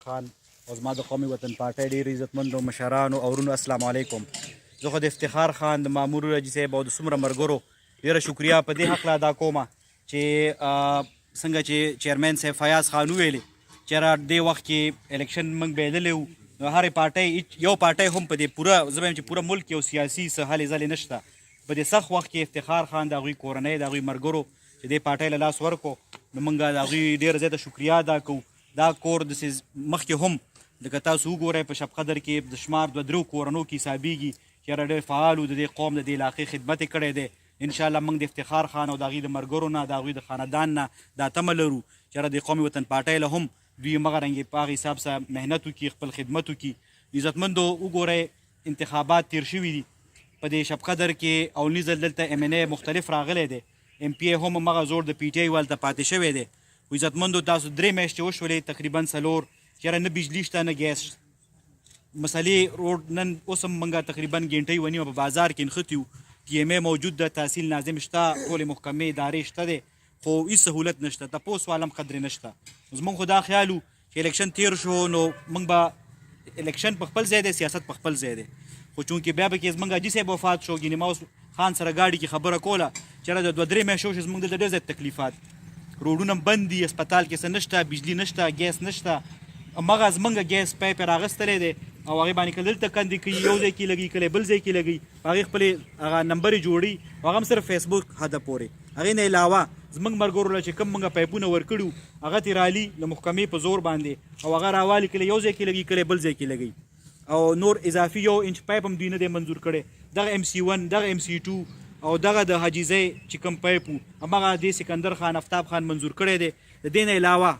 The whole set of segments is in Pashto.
خان او زما د قومي وطن پارټۍ ډېر عزتمندو مشرانو او ورونو السلام علیکم. زه خو د افتخار خان د مامور رجي صاحب او د څومره ملګرو ډېره شکریا په دې هکله ادا کومه چې څنګه چې چیرمین صاحب فیاض خان وویلې چې دې وخت کې الیکشن موږ بایللی وو، نو هرې پارټۍ یو پارټۍ هم په دې پوره زه به یم چې پوره ملک یو سیاسي څه هلې ځلې نشته. په دې سخت وخت کې افتخار خان د هغوی کورنۍ د هغوی ملګرو چې دې پارټۍ له لاس ورکړو، نو موږ د هغوی ډېره زیاته شکریا ادا کوو. دا کور داسې مخکې هم لکه تاسو وګورئ په شب قدر کې د شمار دوه درو کورنو کې حسابېږي چې یاره ډېر فعال و، د دې قوم د دې علاقې خدمت یې کړی دی. انشاءالله موږ د افتخار خان او د هغوی د ملګرو نه د هغوی د خاندان نه دا تمه لرو چې یاره د قومي وطن پارټۍ له هم دوی مغه رنګې په هغه حساب سره محنت وکړي، خپل خدمت وکړي. عزتمندو وګورئ انتخابات تیر شوي دي په دې شب قدر کې، اولني ځل دلته ایم این ای مختلف راغلی دی، ایم پی ای هم همغه زوړ د پی ټي آی والته پاتې شوی دی. عزتمندو تاسو 3 میاشتې وشولې تقریبا 4 چې یاره نه بجلي شته نه ګیس مسلې روډ نن اوس هم موږ تقریبا ګنټۍ ونیمه په بازار کې نښتي وو، پی ایم ای موجود ده، تحصیل ناظم شته، ټولې محکمې ادارې شته دی، خو هېڅ سهولت نشته، تپوس والم قدرې نشته. زموږ خو دا خیال و چې الیکشن تیر شو نو موږ به الیکشن په خپل ځای دی، سیاست په خپل ځای دی، خو چونکې بیا به کې زموږ حاجي صاحب وفات شو، ګینې ما اوس خان سره ګاډي کې خبره کوله چې یاره د 2-3 میاشتې وشوې زموږ دلته ډېر زیات تکلیفات، روډونه بند دي، اسپتال کې څه نشته، بجلي نشته، ګیس نشته. همغه زموږ ګیس پایپ یې راغستلی دی او هغې باندې کله دلته کندې کوي، یو ځای کې لګي، کله بل ځای کې لګي، په هغې خپلې هغه نمبرې جوړي، هغه هم صرف فیسبوک حده پورې. هغې نه علاوه زموږ ملګرو له چې کوم موږ پایپونه ورکړي وو هغه ترې رالي له محکمې په زور باندې او هغه راوالي، کله یو ځای کې لګي، کله بل ځای کې لګي، او نور اضافي 1 انچ پایپ هم دوی نه دی منظور کړی. دغه MC1 دغه MC2 او دغه د حاجیزی چې کوم پایپ وو همغه د سکندر خان افتاب خان منظور کړی دی. د دې نه علاوه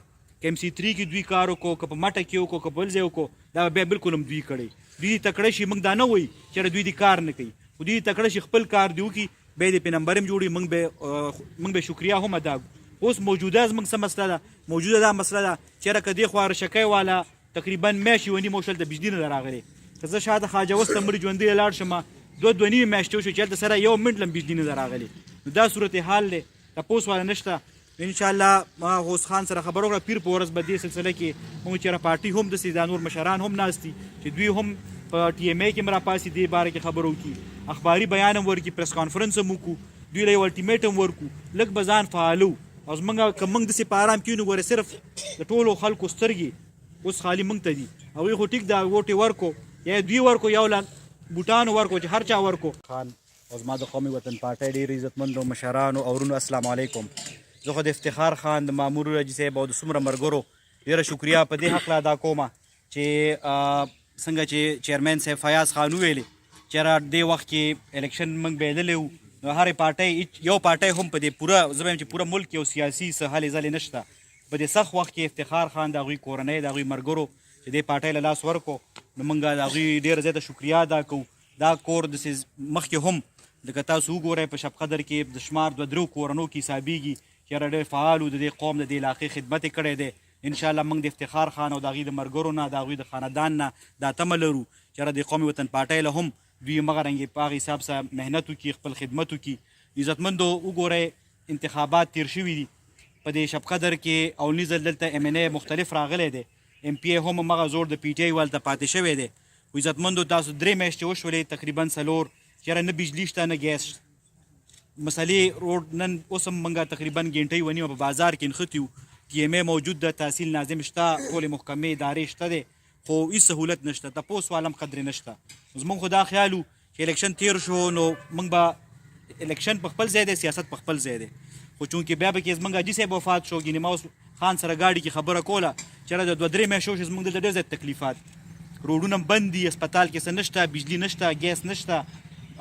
که MC3 کې دوی کار وکړو، که په مټه کې وکړو، که بل ځای وکړو، دا بیا بالکل هم دوی کړی. دوی تکړه شي، موږ دا نه وایي چې دوی دې کار نه کوي، خو دوی تکړه شي خپل کار دی وکړي، بیا یې په نمبر هم جوړي، موږ به شکریا هم ادا کړو. اوس موجوده زموږ څه مسله ده، موجوده دا مسله ده چې یاره که دې خوا رشکۍ والا تقریبا میاشتې ونیمه وشول د بجلي نه ده راغلی، که زه شاته خواجه وسته مړي ژوندی لاړ شم 2-2.5 میاشتې وشوې چې هلته سره یو منټ هم بجلي نه ده راغلی، نو دا صورتحال دی، تپوس والا نشته. انشاءالله ما غوث خان سره خبره وکړه پیر په ورځ به دې سلسله کې موږ چېرې پارټي هم داسې دا نور مشران هم ناست دي چې دوی هم په ټي ایم ای کې هم راپاسي دې باره کې خبره وکړي، اخباري بیان هم ورکړي، پریس کانفرنس هم وکړو، دوی له یو الټیمیټم ورکړو، لږ به ځان فعالو او زموږ که موږ داسې په ارام کې نو ګورې صرف د ټولو خلکو سترګې اوس خالي موږ ته دي. هغوی خو ټیک دا ووټې ورکړو، یا دوی ورکړو، یو له بوټانو ورکړو چې هر چا ورکړو. خان او زما د قومي وطن پارټۍ ډېر عزتمندو مشرانو او ورونو السلام علیکم. زه خو د افتخار خان د مامور رجي صاحب او د څومره ملګرو ډېره شکریا په دې هکله ادا کومه چې څنګه چې چیرمین صاحب فیاض خان وویلې چې یاره دې وخت کې الیکشن موږ بایللی وو، نو هرې پارټۍ یو پارټۍ هم په دې پوره زه به یم چې پوره ملک یو سیاسي څه هلې ځلې نشته. په دې سخت وخت کې افتخار خان د هغوی کورنۍ د هغوی ملګرو چې دې پارټۍ له لاس ورکړو، نو موږ د هغوی ډېره زیاته شکریا ادا کوو. دا کور داسې مخکې هم لکه تاسو وګورئ په شب قدر کې د شمار 2-3 کورنو کې حسابېږي چې یاره ډېر فعال و، د دې قوم د دې علاقې خدمت یې کړی دی. انشاءالله موږ د افتخار خان او د هغوی د ملګرو نه د هغوی د خاندان نه دا تمه لرو چې یاره د قومي وطن پارټۍ له هم دوی همغه رنګې په هغه حساب سره محنت وکړي، خپل خدمت وکړي. عزتمندو وګورئ انتخابات تیر شوي دي په دې شب قدر کې، اولني ځل دلته ایم این ای مختلف راغلی دی، ایم پی ای هم همغه زوړ د پی ټي آی والته پاتې شوی دی. عزتمندو تاسو 3 میاشتې وشولې تقریبا 4 چې یاره نه بجلي شته نه ګیس مسلې روډ نن اوس هم موږ تقریبا ګنټۍ ونیمه په بازار کې نښتي وو، پی ایم ای موجود ده، تحصیل ناظم شته، ټولې محکمې ادارې شته دی، خو هېڅ سهولت نشته، تپوس والم قدرې نشته. زموږ خو دا خیال و چې الیکشن تیر شو نو موږ به الیکشن په خپل ځای دی، سیاست په خپل ځای دی، خو چونکې بیا به کې زموږ حاجي صاحب وفات شو، ګینې ما اوس خان سره ګاډي کې خبره کوله چې یاره د 2-3 میاشتې وشوې زموږ دلته ډېر زیات تکلیفات، روډونه بند دي، اسپتال کې څه نشته، بجلي نشته، ګیس نشته.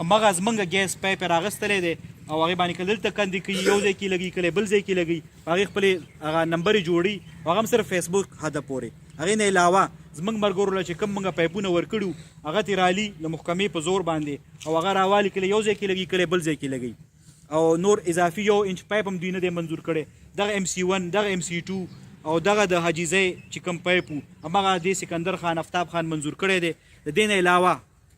همغه زموږ ګیس پایپ یې راغستلی دی او هغې باندې کله دلته کندې کوي، یو ځای کې لګي، کله بل ځای کې لګي، په هغې خپلې هغه نمبرې جوړي، هغه هم صرف فیسبوک حده پورې. هغې نه علاوه زموږ ملګرو له چې کوم موږ پایپونه ورکړي وو هغه ترې رالي له محکمې په زور باندې او هغه راوالي، کله یو ځای کې لګي، کله بل ځای کې لګي، او نور اضافي 1 انچ پایپ هم دوی نه دی منظور کړی. دغه MC1 دغه MC2 او دغه د حاجیزی چې کوم پایپ وو همغه د سکندر خان افتاب خان منظور کړی دی. د دې نه علاوه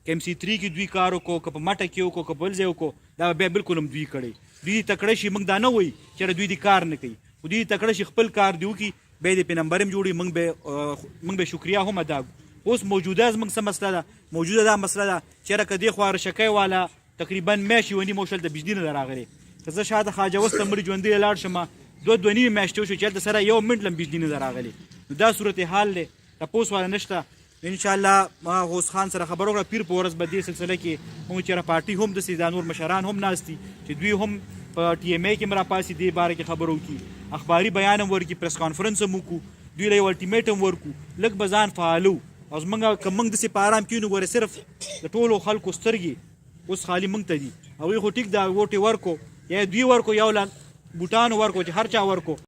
که MC3 کې دوی کار وکړو، که په مټه کې وکړو، که بل ځای وکړو، دا بیا بالکل هم دوی کړی. دوی تکړه شي، موږ دا نه وایي چې دوی دې کار نه کوي، خو دوی تکړه شي خپل کار دی وکړي، بیا د پې نمبر هم جوړي موږ به شکریا هم ادا کړو. اوس موجوده زموږ څه مسله ده؟ موجوده دا مسله ده چېرې که دې خوا رشکۍ والا تقریبا میاشت یوه نیمه وشل د بجلي نه ده راغلی. که زه شاته خواجه اوس ته مړي ژوندی لاړ شم 2 نیمې میاشتې وشوې چې هلته سره یو منټ هم بجلي نه ده راغلی. نو دا صورتحال دی، تپوس والا نشته. انشاءالله ما غوث خان سره خبره وکړه پیر په ورځ به دې سلسله کې موږ چېرې پارټي هم داسې دا نور مشران هم ناست دي چې دوی هم په ټي ایم ای کې هم راپاسي دې باره کې خبره وکړي، اخباري بیان هم ورکړي، پریس کانفرنس هم وکړو، دوی له یو الټیمیټم ورکړو، لږ به ځان فعالو. او زمونږ که موږ داسې په ارام کښېنو ګوره صرف د ټولو خلکو سترګې اوس خالي موږ ته دي. هغوی خو ټیک دا ووټې ورکو یا دوی ورکو یا له بوټانو ورکو چې هر چا ورکو